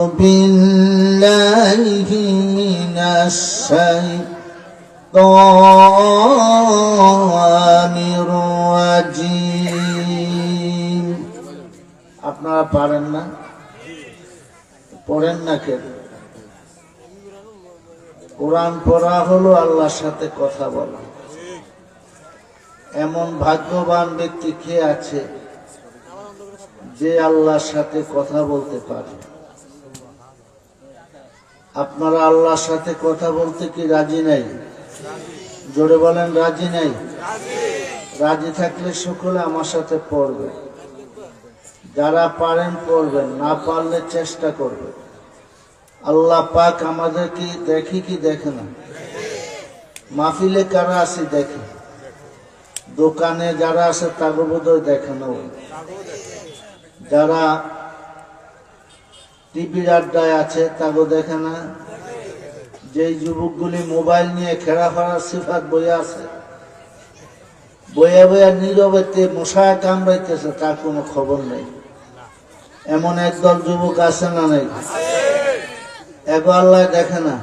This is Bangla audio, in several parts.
بالله من الشيطان الرجيم। আপনারা পারেন না, পড়েন না কেন? কোরআন পড়া হলো আল্লাহর সাথে কথা বলা। এমন ভাগ্যবান ব্যক্তি কে আছে যে আল্লাহর সাথে কথা বলতে পারে? আপনারা আল্লাহর সাথে কথা বলতে কি রাজি নাই? জোরে বলেন, রাজি নাই? রাজি থাকলে সকলে আমার সাথে পড়বে। যারা পারেন পড়বেন, না পারলে চেষ্টা করবেন। আল্লাহ পাক আমাদের কি দেখি কি দেখে না? মাহফিলে কারা আছে দেখে, দোকানে যারা আছে তাকে বোধহয় দেখে না। যারা টিভির আড্ডায় আছে তাকে দেখে না? যে যুবকগুলি মোবাইল নিয়ে খেলা ফেরার সিফাত বইয়া আছে, বইয়া বইয়া নীরবেতে মশায় কামড়াইতেছে, তার কোনো খবর নেই। এমন একদল যুবক আছে না নাই? এগো আল্লাহ দেখে না?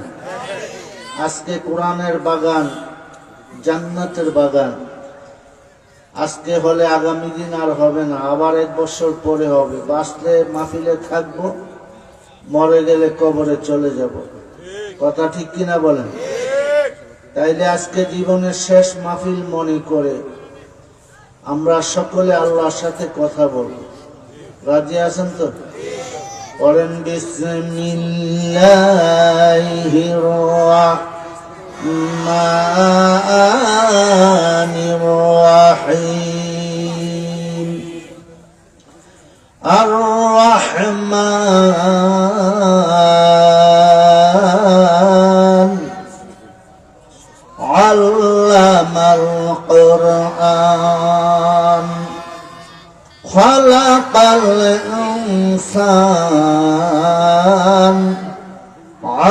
আজকে কোরআনের বাগান, জান্নাতের বাগান। আজকে হলে আগামী দিন আর হবে না, আবার 1 বছর পরে হবে। বাঁচলে মাহফিলে থাকবো, মরে গেলে কবরে চলে যাব। কথা ঠিক কিনা বলেন? তাইলে আজকে জীবনের শেষ মাহফিল মনে করে আমরা সকলে আল্লাহর সাথে কথা বলবো। রাজি আছেন তো? পড়েন বিসমিল্লাহির রাহমানির রাহিম। আর রহমান আল্লামাল কুরআন খালাকাল ইনসান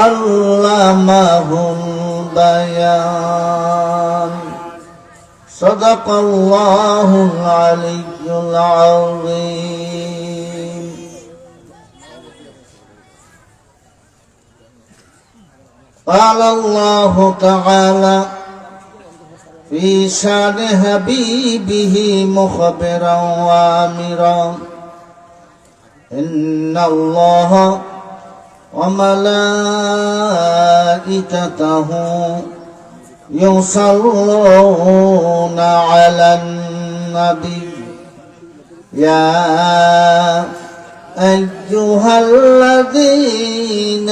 আল্লামাহুল বায়ান। সাদাকাল্লাহুল আলিয়্যুল আযীম। قال الله تعالى في شان حبيبه مخبرا وامرا إن الله وملائكته يصلون على النبي يا أيها الذين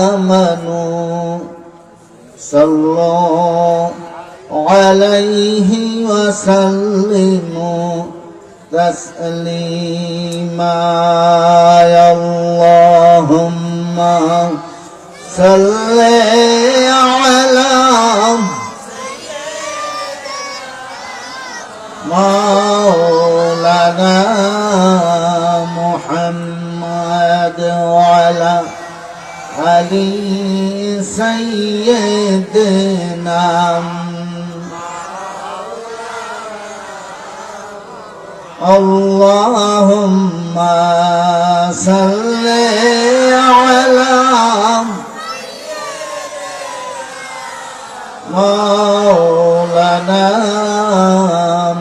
آمنوا صلوا عليه وسلموا تسليما يا اللهم صل على مولانا محمد وعلى آل سيدنا اللهم صل على مولانا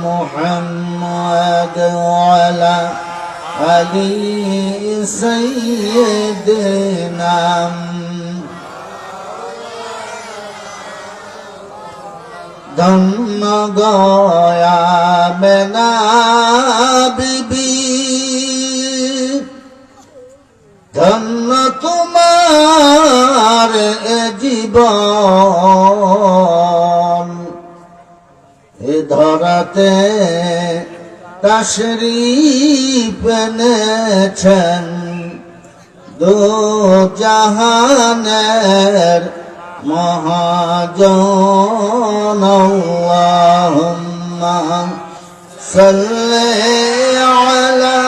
محمد وعلى آل سيدنا ধন্য গয়া মেনা বিবি, ধন্য তোমার জীবন। এ ধরাতে তাশরীফ এনেছেন দু জাহানের মহাজন। আল্লাহুম্মা সাল্লি আলা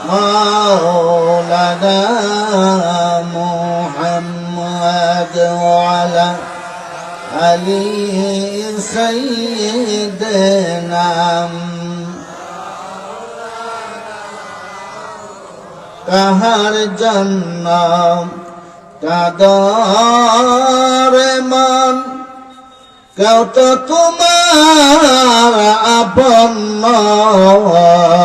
মাওলানা মুহাম্মদ ওয়া আলা আলি সাইয়্যিদিনা কাহার জন্য কাদরে মন, কেউ তো তোমার আপন নয়।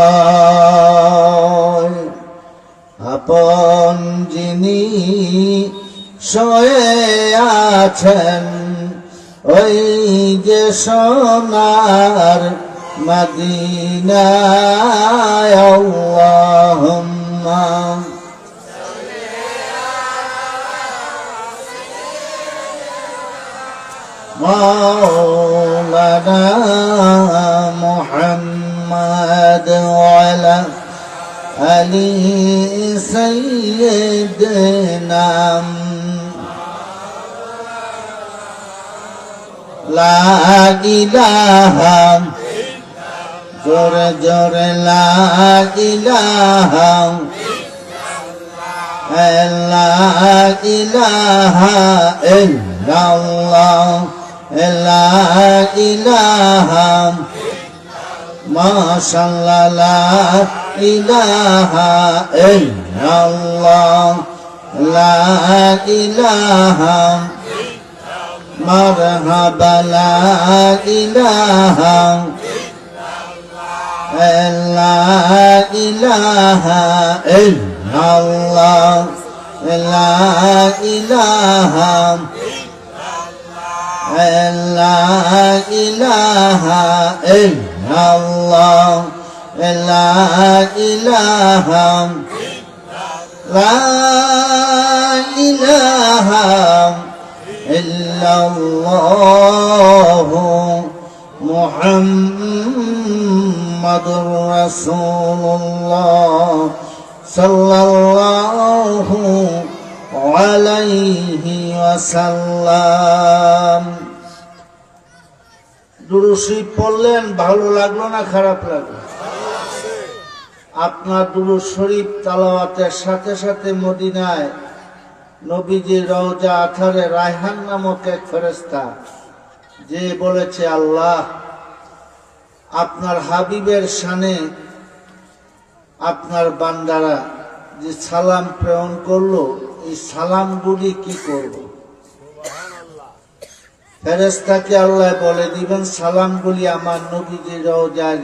আপন যিনি শয়ে আছেন ওই যে সোনার মদিনায়, আল্লাহুম্মা মাওলানা মুহাম্মদ ওয়া আলা আলি সাইয়্যিদিনা লা ইলাহা, জোরে জোরে লা ইলাহা, লা ইলাহা ইল্লাল্লাহ, লা ইলাহা মাশাআল্লাহ, লা ইলাহা ইল্লাল্লাহ, লা ইলাহা মারহাবা, লা ইলাহা লা ইলাহা ইল্লাল্লাহ, লা ইলাহা লা ইলাহা ইল্লাল্লাহ, লা ইলাহা লা ইলাহা ইল্লাল্লাহ মুহাম্মাদুর রাসূলুল্লাহ সাল্লাল্লাহু আলাইহি ওয়াসাল্লাম। দুরূদ শরীফ পড়লেন, ভালো লাগলো না খারাপ লাগলো? আপনার দুরূদ শরীফ তেলাওয়াতের সাথে সাথে মদিনায় নবীজির রওজা আথারে রায়হান নামক এক ফেরেশতা যে বলেছে, আল্লাহ আপনার হাবিবের শানে আপনার বান্দারা যে সালাম প্রেরণ করলো, এই সালামগুলি কি করব? ফেরেশতাকে আল্লাহ বলে দিবেন, সালামগুলি আমার নবীজির রওজায়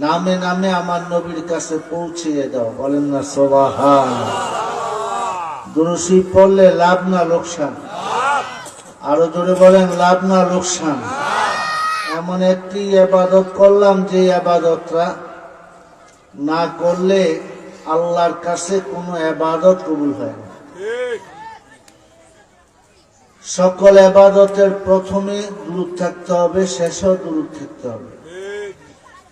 নামে নামে আমার নবীর কাছে পৌঁছিয়ে দাও। বলেন না সুবহানাল্লাহ। দুরূদ শরীফ পড়লে লাভ না লোকসান? আরো জোরে বলেন, লাভ না লোকসান? এমন একটি ইবাদত করলাম যে ইবাদতটা না করলে আল্লাহর কাছে কোনো ইবাদত কবুল হয় না। সকল ইবাদতের প্রথমে দুরূদ থাকতে হবে, শেষেও দুরূদ থাকতে হবে,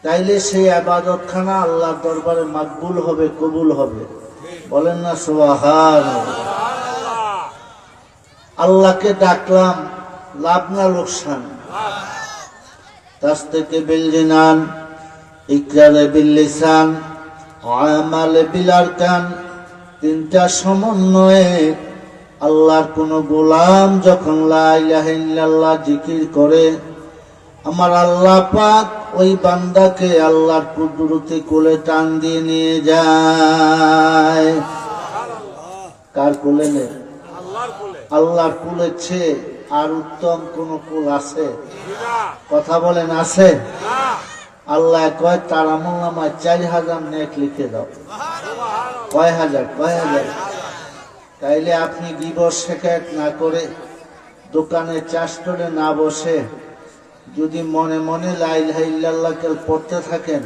তাইলে সেই ইবাদতখানা আল্লাহর দরবারে মাকবুল হবে, কবুল হবে। বলেন না সুবহানাল্লাহ। আল্লাহকে ডাকলাম, লাভ না লোকসান? তাসদিকে বিল জিনান, ইকরারে বিল লিসান, আমালে বিল আরকান, তিনটা সমন্বয়ে আল্লাহর কোন গোলাম যখন লা ইলাহা ইল্লাল্লাহ জিকির করে, আমার আল্লাহ পাক ওই বান্দাকে আল্লাহর কুদরতি কোলে টান দিয়ে নিয়ে যায়। কার কোলে? আল্লাহর কোলের চেয়ে আর উত্তম কোন কুল আছে? কথা বলেন, আছে? আল্লাহ কয় তার আমলনামায় 4000 নেক লিখে দাও। কয় হাজার? তাইলে আপনি গীবত শিকায়ত না করে, দোকানে চা স্টলে না বসে, যদি মনে মনে লা ইলাহা ইল্লাল্লাহ পড়তে থাকেন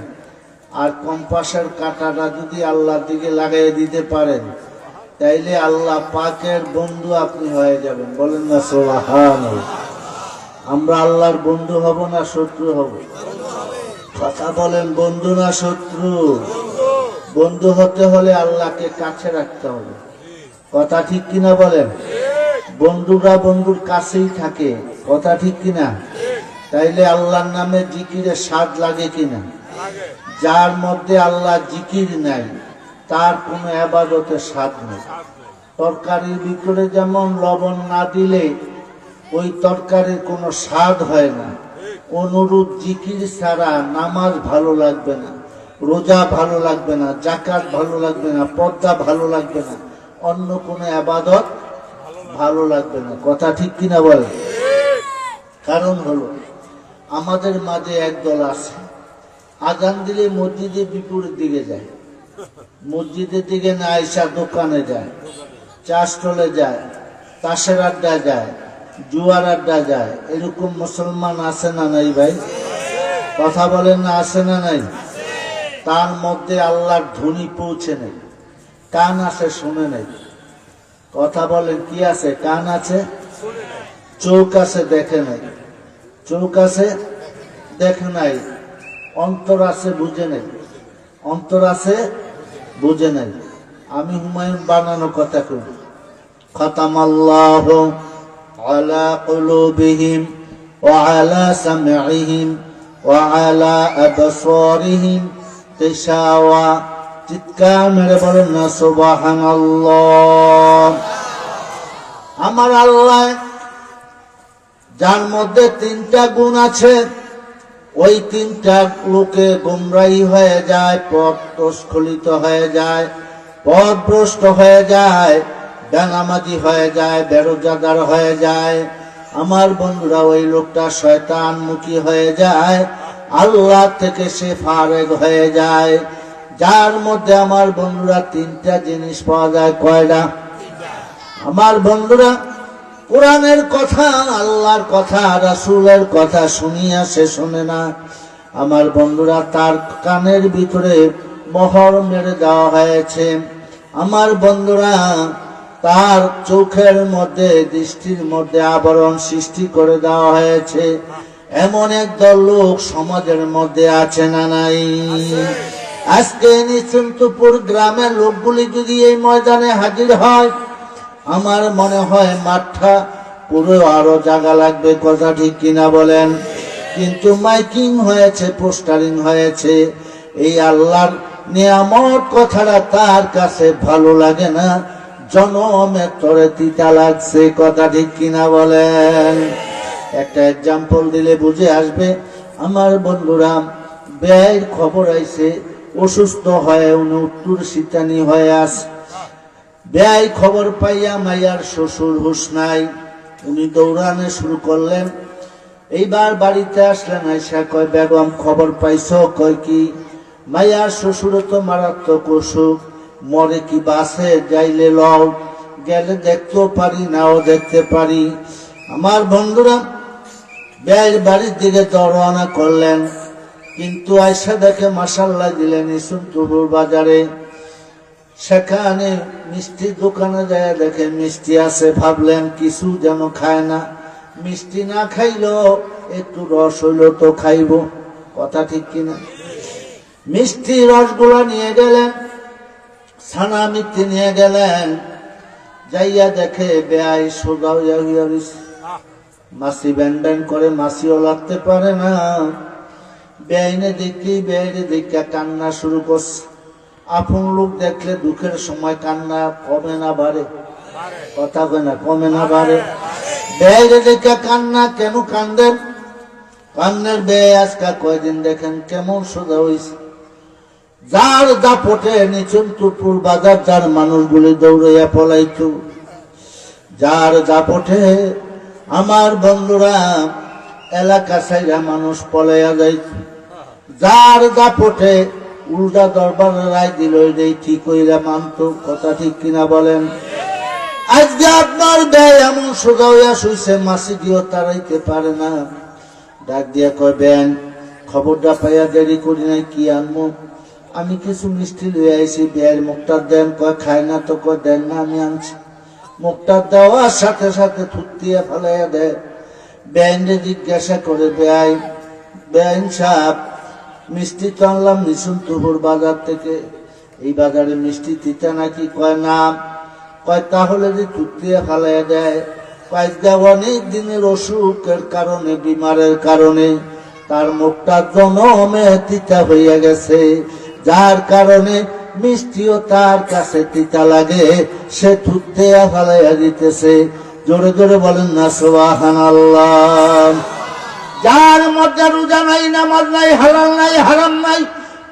আর কম্পাসের কাঁটাটা যদি আল্লাহর দিকে লাগাই দিতে পারেন, তাইলে আল্লাহ পাকের বন্ধু আপনি হয়ে যাবেন। বলেন না সুবহানাল্লাহ। আমরা আল্লাহর বন্ধু হব না শত্রু হব? কথা বলেন, বন্ধু না শত্রু? বন্ধু হতে হলে আল্লাহকে কাছে রাখতে হবে। কথা ঠিক কিনা বলেন? বন্ধুরা বন্ধুর কাছেই থাকে, কথা ঠিক কিনা? তাইলে আল্লাহর নামে জিকিরে স্বাদ লাগে কিনা? যার মধ্যে আল্লাহ জিকির নাই তার কোনো ইবাদতে স্বাদ নেই। তরকারির ভিতরে যেমন লবণ না দিলে ওই তরকারির কোনো স্বাদ হয় না, অনুরূপ জিকির ছাড়া নামাজ ভালো লাগবে না, রোজা ভালো লাগবে না, জাকাত ভালো লাগবে না, পর্দা ভালো লাগবে না, অন্য কোনো ইবাদত ভালো লাগবে না। কথা ঠিক কিনা বলে? কারণ হলো আমাদের মাঝে একদল আছে, আজান দিলে মসজিদের বিপরীত দিকে যায়, মসজিদের দিকে না আইসা দোকানে যায়, চা স্টলে যায়, তাসের আড্ডা যায়, জুয়ার আড্ডা যায়। এরকম মুসলমান আছে না নাই ভাই? কথা বলেন না, আছে না নাই? তার মধ্যে আল্লাহর ধ্বনি পৌঁছে নেই, কান আছে শুনে নেই। কথা বলেন, কি আছে? কান আছে, চোখ আছে দেখে নাই, চোখ আছে দেখে নাই, অন্তর আছে বুঝে নেই, অন্তর আছে বুঝে নাই। আমি হুমায়ুন বানানো কথা কই, খাতামাল্লাহু আলা কুলুবিহিম ওয়া আলা সামঈহিম ওয়া আলা আবসারিহিম তিশাওয়া। চিৎকার মেরে বলেন না সুবহানাল্লাহ। আমার আল্লাহ যার মধ্যে তিনটা গুণ আছে, ওই তিনটা লোকে গুমরাহি হয়ে যায়, পথস্খলিত হয়ে যায়, পথভ্রষ্ট হয়ে যায়, বেনামাজি হয়ে যায়, বেরোজাদার হয়ে যায়। আমার বন্ধুরা, ওই লোকটা শয়তানমুখী হয়ে যায়, আল্লাহ থেকে সে ফারেগ হয়ে যায়। যার মধ্যে আমার বন্ধুরা তিনটা জিনিস পাওয়া যায়। কয়টা? আমার বন্ধুরা, কোরআনের কথা, আল্লাহর কথা, রাসূলের কথা শুনিয়া সে শোনে না। আমার বন্ধুরা, তার কানের ভিতরে মোহর মেরে দেওয়া হয়েছে। আমার বন্ধুরা, তার চোখের মধ্যে, দৃষ্টির মধ্যে আবরণ সৃষ্টি করে দেওয়া হয়েছে। এমন একদল লোক সমাজের মধ্যে আছে না নাই? আজকে নিশ্চিন্তপুর গ্রামের লোকগুলি যদি এই ময়দানে হাজির হয়, আমার মনে হয় মাঠটা পুরো আরো জায়গা লাগবে। কথা ঠিক কিনা বলেন? কিন্তু মাইকিং হয়েছে, পোস্টারিং হয়েছে, এই আল্লাহর নিয়ামত কথাটা তার কাছে ভালো লাগে না, জনমের তরে তিতা লাগছে। কথা ঠিক কিনা বলেন? একটা এক্সাম্পল দিলে বুঝে আসবে। আমার বন্ধুরা, ব্যয়ের খবর আইছে, অসুস্থ হয়ে উনি উত্তর শীতানি হয়ে আছে। ব্যয় খবর পাইয়া মাইয়ার শ্বশুর হুঁশ নাই, উনি দৌড়ানো শুরু করলেন। এইবার বাড়িতে আসলেন, আইসা কয়, বেগম খবর পাইছো? কয় কি? মাইয়ার শ্বশুর তো মারাত্মক অসুখ, মরে কি বাসে যাইলে লও, গেলে দেখতেও পারি, নাও দেখতে পারি। আমার বন্ধুরা, ব্যয়ের বাড়ির দিকে রওনা করলেন, কিন্তু আয়সা দেখে মাশাআল্লাহ দিলেন নিশুনপুর বাজারে। সেখানে মিষ্টির দোকানে যায় দেখে মিষ্টি আছে, ভাবলেন কিছু যেন খায় না, মিষ্টি না খাইলো একটু রস হইল তো খাইব। কথা ঠিক কিনা? মিষ্টি রসগুলো নিয়ে গেলেন, ছানা মিষ্টি নিয়ে গেলেন, যাইয়া দেখে বেয়াই সোজা হইয়া হইয়া রইছে। মাসি ব্যান ব্যান করে, মাসিও লাগতে পারে না। বেআইনে দেখি, বেআইনে দেখা কান্না শুরু করছে। আপন লোক দেখলে দুঃখের সময় কান্না কমে না বাড়ে? কথা কয় না, কমে না বাড়ে? বেআইনে দেখা কান্না কেন কান্দেন? কান্নের বেআই আজকা কয়দিন দেখেন কেমন সোজা হয়েছে। যার দাপটে নিচুনপুর বাজার, যার মানুষগুলি দৌড়াইয়া পলাইতো, যার দাপটে আমার বন্ধুরা এলাকা সাইরা মানুষ পলাইয়া যাইত, যার দাপটে উল্টা দরবারের রায় দিল, এটাই ঠিক হইলা মানত। কথা ঠিক কিনা বলেন? আজকে আপনার ব্যয় এমন সোজা হইয়া শুইছে, মাসি দিও তারাইতে পারে না। ডাক দিয়া কয়, বেন খবরটা পাইয়া দেরি করি নাই, কি আনবো? আমি কিছু মিষ্টি লইয়া আইছি, ব্যয়ের মুখটা দেন। কয়, খায় না তো? কয়, দেন না, আমি আনছি। মুখটা দেওয়ার সাথে সাথে থুতিয়া ফেলাইয়া দেয়। বেআইনে জিজ্ঞাসা করে, বেআইন সাহেব, মিষ্টি তো আনলাম নিশুনপুর বাজার থেকে, এই বাজারে মিষ্টি তিতা নাকি? কয়, না। কয়, তাহলে যে থুতিয়া ফেলাইয়া দেয়? কয়, অনেক দিনের অসুখের কারণে, বিমারের কারণে তার মুখটা জনমে তিতা হইয়া গেছে, যার কারণে মিষ্টিও তার কাছে তিতা লাগে, সে থুতে ফেলাইয়া দিতেছে। জোরে জোরে বলেন না সুবহানাল্লাহ। যার মধ্যে রোজা নাই, নামাজ নাই, হালাল নাই, হারাম নাই,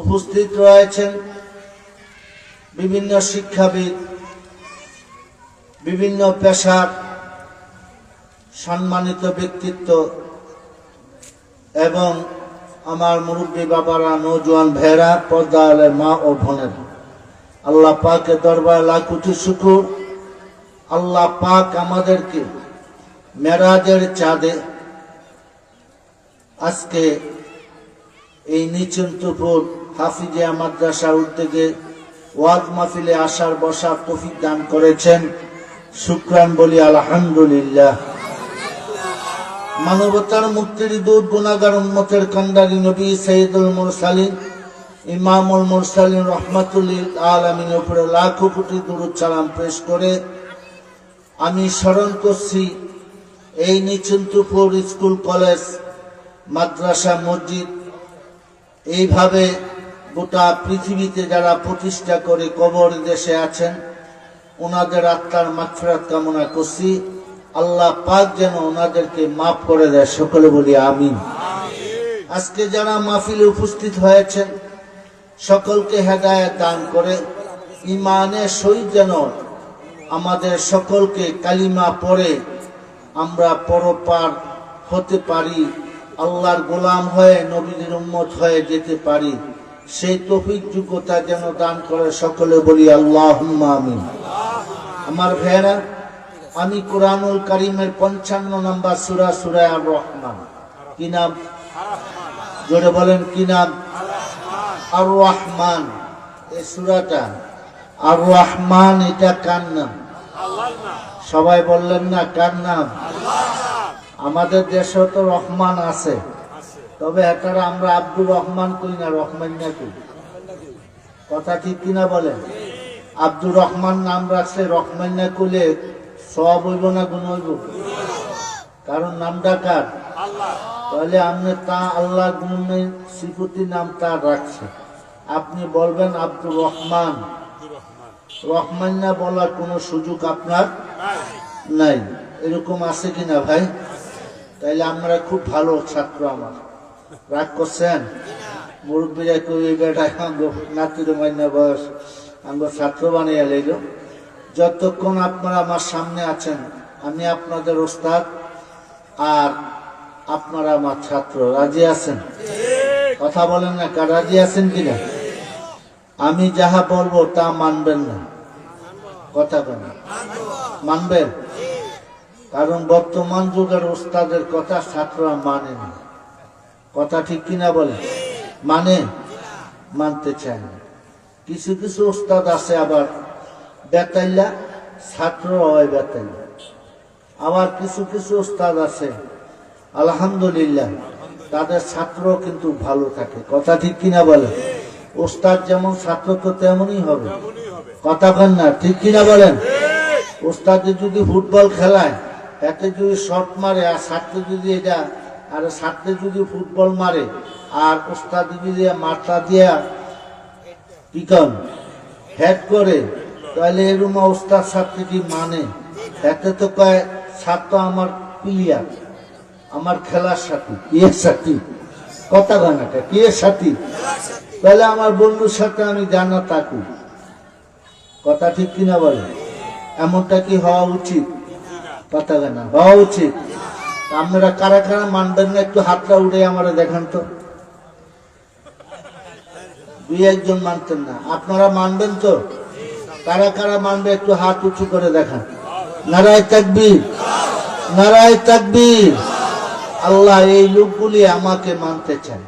উপস্থিত রয়েছেন বিভিন্ন শিক্ষাবিদ, বিভিন্ন পেশার সম্মানিত ব্যক্তিত্ব এবং আমার মুরব্বী বাবারা, নওজোয়ান ভাইয়েরা, পর্দার মা ও বোনেরা, আল্লাহ পাকের দরবারে লাখ কোটি শুকর। আল্লাহ পাক আমাদেরকে মেরাজের চাঁদে আজকে এই নিচন্তপুর হাফিজিয়া মাদ্রাসার উদ্যোগে ওয়াজ মাহফিলে আসার বসার তৌফিক দান করেছেন। শুকরান বলি আলহামদুলিল্লাহ। মানবতার মুক্তির দূত, গুনাহগার উম্মতের কান্ডারি নবী সাইয়্যিদুল মুরসালিন, ইমামুল মুরসালিন রাহমাতুল লিল আলামিনের উপরে লাখো কোটি দরুদ সালাম পেশ করে আমি স্মরণ করছি এই নিচন্তপুর স্কুল, কলেজ, মাদ্রাসা, মসজিদ এইভাবে গোটা পৃথিবীতে যারা প্রতিষ্ঠা করে কবর দেশে আছেন, ওনাদের আত্মার মাগফিরাত কামনা করছি। আল্লাহ পাক যেন ওনাদেরকে মাফ করে দেয়, সকলে বলি আমিন। আজকে যারা মাহফিলে উপস্থিত হয়েছেন সকলকে হেদায়েত দান করে ঈমানের সহিত যেন আমাদের সকলকে কালিমা পড়ে আমরা পরপার হতে পারি, আল্লাহর গোলাম হয়ে নবীর উম্মত হয়ে যেতে পারি, সেই তৌফিক যোগ্যতা যেন দান করে, সকলে বলি আল্লাহুম্মা আমিন। আমার ভাইয়েরা, আমি কোরআনুল কারীমের 55 নম্বর সূরা, সূরা আর রহমান। কি নাম? জোরে বলেন, কি নাম? আর রহমান। এই সূরাটা আর রহমান, এটা কার নাম? সবাই বললেন না, কার নাম? আমাদের দেশে তো রহমান আছে, তবে এটারা আমরা আব্দুর রহমান কই না, রহমান না কই। কথা ঠিক কিনা বলেন? আব্দুর রহমান নাম রাখছে, রহমান না কইলে সওয়াব হইব না গুণ হইব? কারণ নামটা কার? তাহলে আপনি তা আল্লাহ গুণের সিফতির নাম তার রাখছে, আপনি বলবেন আব্দুর রহমান। রহমান না বলার কোনো সুযোগ আপনার নাই। এরকম আছে কিনা ভাই? তাইলে আমরা খুব ভালো ছাত্র। আমার রাগ করছেন? মুরব্বীরা কই বেটা নাতির মাইনা বয়স আমরা ছাত্র বানিয়ে লাইল। যতক্ষণ আপনারা আমার সামনে আছেন আমি আপনাদের ওস্তাদ আর আপনারা আমার ছাত্র। রাজি আছেন? কথা বলেন না, কার রাজি আছেন কিনা? আমি যাহা বলবো তা মানবেন না, কথা বলেন, মানবেন? কারণ বর্তমান যুগের ওস্তাদের কথা ছাত্ররা মানে না। কথা ঠিক কিনা বলে? মানে? মানতে চায় না। কিছু কিছু ওস্তাদ আছে আবার বেতাইলা, ছাত্র হয় বেতাইলা। আবার কিছু কিছু ওস্তাদ আছে আলহামদুলিল্লাহ তাদের ছাত্র কিন্তু ভালো থাকে। কথা ঠিক কিনা বলে? ওস্তাদ যেমন ছাত্র তো তেমনই হবে। কথা বলেন না, ঠিক কিনা বলেন? ওস্তাদে যদি ফুটবল খেলায়, এতে যদি শট মারে আর ছাত্র যদি এটা, আর ছাত্রে যদি ফুটবল মারে আর ওস্তাদ যদি মারটা দিয়া কি কন হেড করে, তাহলে এরকম ওস্তাদ ছাত্রী কি মানে? এতে তো কয় ছাত্র আমার প্লেয়ার, আমার খেলার সাথী। কি এর সাথী? কথা গানাটা কি এর সাথী? তাহলে আমার বন্ধুর সাথে আমি জানা থাকি। কথা ঠিক কিনা বলে? এমনটা কি হওয়া উচিত? কথা গানা হওয়া উচিত। আপনারা কারা কারা মানবেন না একটু হাতটা উঠে আমার দেখান তো। দুই একজন মানতেন না, আপনারা মানবেন তো? কারা কারা মানবে একটু হাত উঁচু করে দেখান। নারায়ে তাকবীর, নারায়ে তাকবীর। আল্লাহ এই লোকগুলি আমাকে মানতে চায়,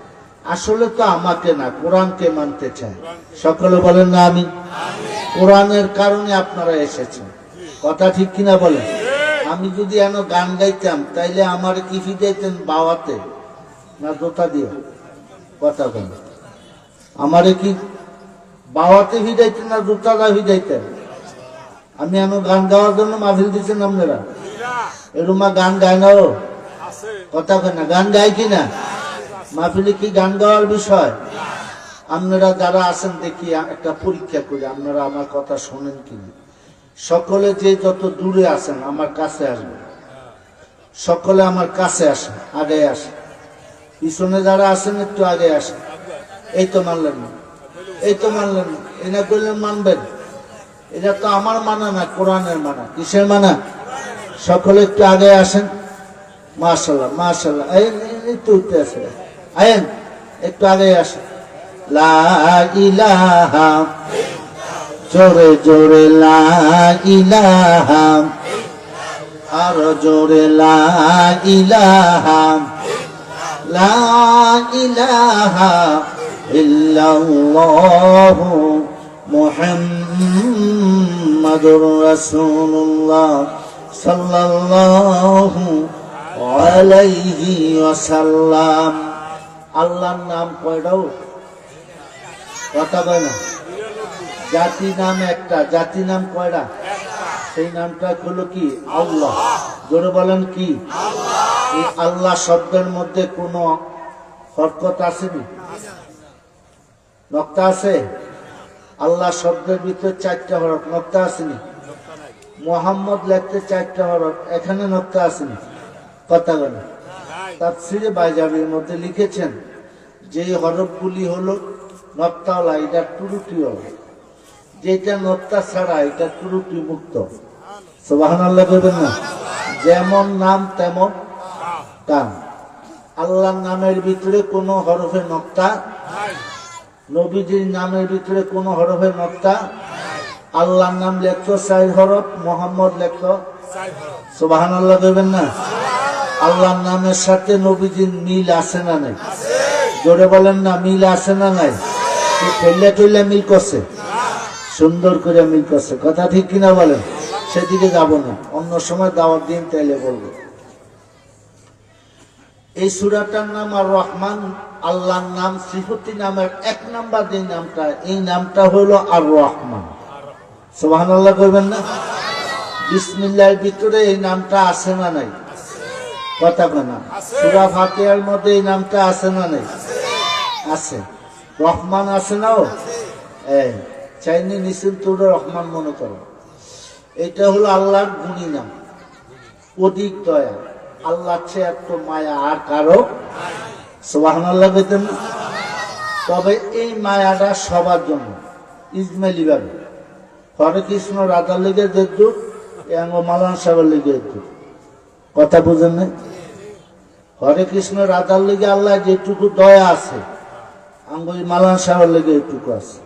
আসলে তো আমাকে না কোরআনকে মানতে চায়। সকলে বলেন না আমিন। কোরআনের কারণে আপনারা এসেছেন। কথা ঠিক কিনা বলেন? আমি যদি এন গান গাইতাম তাইলে আমার কি ফিদাইতেন? বাওয়াতে না দোতা দিয়ে? কথা বলেন, আমারে কি বাওয়াতে ফিদাইতেন না দোতাদা ফিদাইতেন? আমি এন গান গাওয়ার জন্য মাহফিল দিচ্ছেন আপনারা? এরুমা গান গায় না? ও কথা কেন গান গায় কিনা? মাহফিলে কি গান গাওয়ার বিষয়? আপনারা যারা আছেন দেখি একটা পরীক্ষা করি, আপনারা আমার কথা শোনেন কিনা। সকলে যে যত দূরে আছেন আমার কাছে আসবেন, সকলে আমার কাছে আসেন, আগে আসেন। পিছনে যারা আছেন একটু আগে আসেন। এই তো মানলেন না, এই তো মানলেন না, এটা করলেন মানবেন। এটা তো আমার মানা না, কোরআনের মানা। কিসের মানা? সকলে একটু আগে আসেন। মাশাআল্লাহ মাশাআল্লাহ, এই তো উঠতে আসে, আয়েন একটু আগে আসেন। লা ইলাহা, জোরে জোরে লা ইলাহা, আর জোরে লা ইলাহা, লা ইলাহা ইল্লাল্লাহু মুহাম্মাদুর রাসূলুল্লাহ সাল্লাল্লাহু আলাইহি ওয়াসাল্লাম। আল্লাহর নাম কয়টাও? কথা কয় না। জাতি নাম একটা, জাতি নাম কয়টা? সেই নামটা হলো কি? আল্লাহ। জোরে বলেন কি? এই আল্লাহ শব্দের মধ্যে কোনো হরকত আসেনি? নক্তা আছে? আল্লাহ শব্দের ভিতরে 4টা হরফ, নক্তা আসেনি? মোহাম্মদ লিখতে 4টা হরফ, এখানে নক্তা আসেনি? কথা বলে তাফসীরে বাইজাবির মধ্যে লিখেছেন যে হরফগুলি হলো নক্তাওয়ালা, এটা ত্রুটি হবে, যেটা নক্তা ছাড়া এটা ত্রুটি মুক্ত। সুবহানাল্লাহ বলবেন না? যেমন নাম তেমন কাম। আল্লাহর নামের ভিতরে কোনো হরফে নক্তা, নবীজির নামের ভিতরে কোনো হরফে নক্তা। আল্লাহর নাম লেখতো 4 হরফ, মোহাম্মদ লেখতো। সুবহানাল্লাহ বলবেন না? আল্লাহর নামের সাথে নবীজির মিল আছে না নাই? জোরে বলেন না, মিল আছে না নাই? ফেললে টুললে মিল করছে, সুন্দর করে মিল করছে। কথা ঠিক কিনা বলেন? সেদিকে যাব না, অন্য সময় দাওয়াত দিন তাইলে বলবো। এই সূরাটার নাম আর রহমান। আল্লাহর নাম সিফতি নামের 1 নাম্বার যে নামটা, এই নামটা হলো আর রহমান। সুবহানাল্লাহ করবেন না? বিসমিল্লাহর ভিতরে এই নামটা আছে না নাই? কথা বলেন। সূরা ফাতিহার মধ্যে এই নামটা আছে না নাই? আছে। রহমান আছে না? চাইনি নিশ্চিন্ত রহমান মনে করো। এটা হলো আল্লাহর গুণী নাম, অধিক দয়া। আল্লাহ চেয়ে এত মায়া আর কারো। সুবহানাল্লাহ বলতেন। তবে এই মায়াটা সবার জন্য ইজমাইলি ভাবে। হরে কৃষ্ণ রাধার লিগে দেখতো, মালান সাহেবের লিগে দেখতো। কথা বুঝেন না? হরে কৃষ্ণ রাধার লিগে আল্লাহ যেটুকু দয়া আছে, আঙ্গুই মালান সাহেবের লিগে এইটুকু আছে।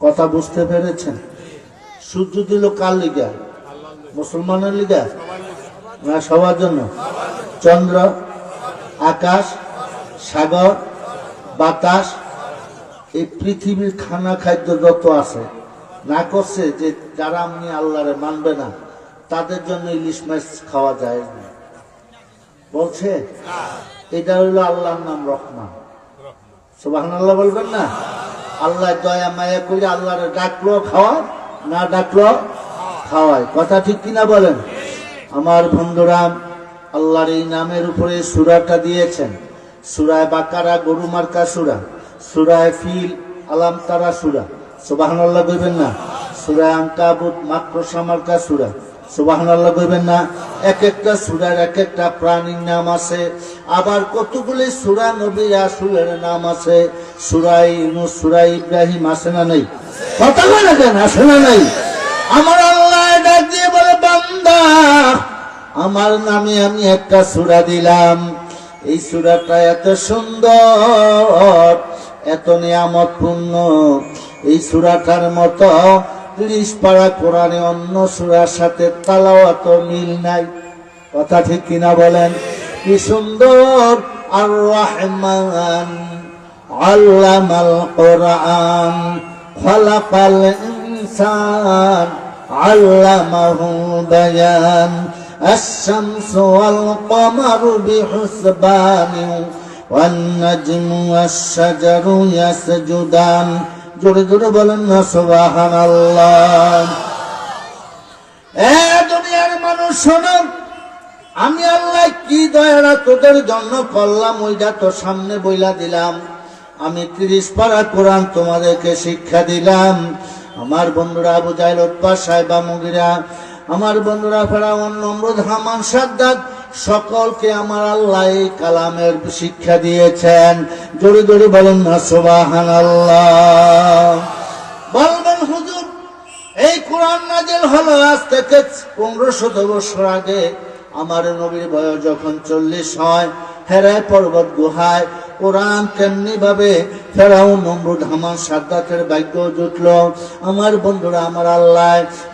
কথা বুঝতে পেরেছেন? সূর্য দিল কার লিগা? মুসলমানের লিগা না সবার জন্য? চন্দ্র, আকাশ, সাগর, বাতাস, এই পৃথিবীর খানা খাদ্য যত আছে না করছে যে যারা আপনি আল্লাহরে মানবে না তাদের জন্য ইলিশ মাছ খাওয়া যায় না বলছে। এটা হইল আল্লাহর নাম রহমান। সুবহানাল্লাহ বলবেন না? আল্লাহ দয়া মায়া করে আল্লাহরে ডাকলো খাওয়ায়, না ডাকলো খাওয়ায়। কথা ঠিক কিনা বলেন? আমার বন্ধুরা, আল্লাহর এই নামের উপরে সূরাটা দিয়েছেন। সূরায়ে বাকারা গরু মার্কা সূরা, সূরায়ে ফিল আলাম তারা সূরা। সুবহানাল্লাহ কইবেন না? সূরায়ে আনকাবুত মাকড়সা মার্কা সূরা। সুবহানাল্লাহ কইবেন না? এক একটা সূরার এক একটা প্রাণীর নাম আছে। আবার কতগুলি সূরা নবী রাসূলের নাম আছে। সূরা ইউনূস, সূরা ইব্রাহিম আছে না নাই? কথা বলে কেন আছে না নাই? আমার আল্লাহ ডাক দিয়ে বলে, বান্দা আমার নামে আমি একটা সূরা দিলাম। এই সূরাটা এত সুন্দর, এত নিয়ামতপূর্ণ, এই সূরাটার মতো 30 পারা কোরআনে অন্য সূরার সাথে তালাওয়াত মিল নাই। কথা ঠিক কিনা বলেন? কি সুন্দর! আর রহমান আল্লামাল কোরআন খালাকাল ইনসান আল্লামাহু বায়ান আশ-শামসু ওয়াল কমারু বিহুসবান ওয়ান নাজমু ওয়াশ-শাজারু ইয়াসজুদান। জোরে জোরে বলেন না সুবহানাল্লাহ। দুনিয়ার মানুষ শোনো, আমি আল্লাহ কি দয়াটা তোদের জন্য করলাম ওইটা তো সামনে বইলা দিলাম। আমি 30 পারা কোরআন তোমাদেরকে শিক্ষা দিলাম। আমার বন্ধুরা আবু জাহেল, উতবা, সাইবা, মুগিরা, আমার বন্ধুরা ফেরাউন, নমরুদ, হামান, সাদ্দাত, সকলকে আমার আল্লাহ এই কালামের শিক্ষা দিয়েছেন। জোরে জোরে বলেন না সুবহানাল্লাহ। বলবেন হুজুর এই কোরআন নাযিল হলো আজ থেকে 1500 বছর আগে। আমার নবীর বয়স যখন 40 হয়, হেরা পর্বত গুহায় কোরআন কেমনি ভাবে ফেরাউন নমরুদ হামান সাদ্দাতের ভাগ্য জুটল। আমার বন্ধুরা, আমার আল্লাহ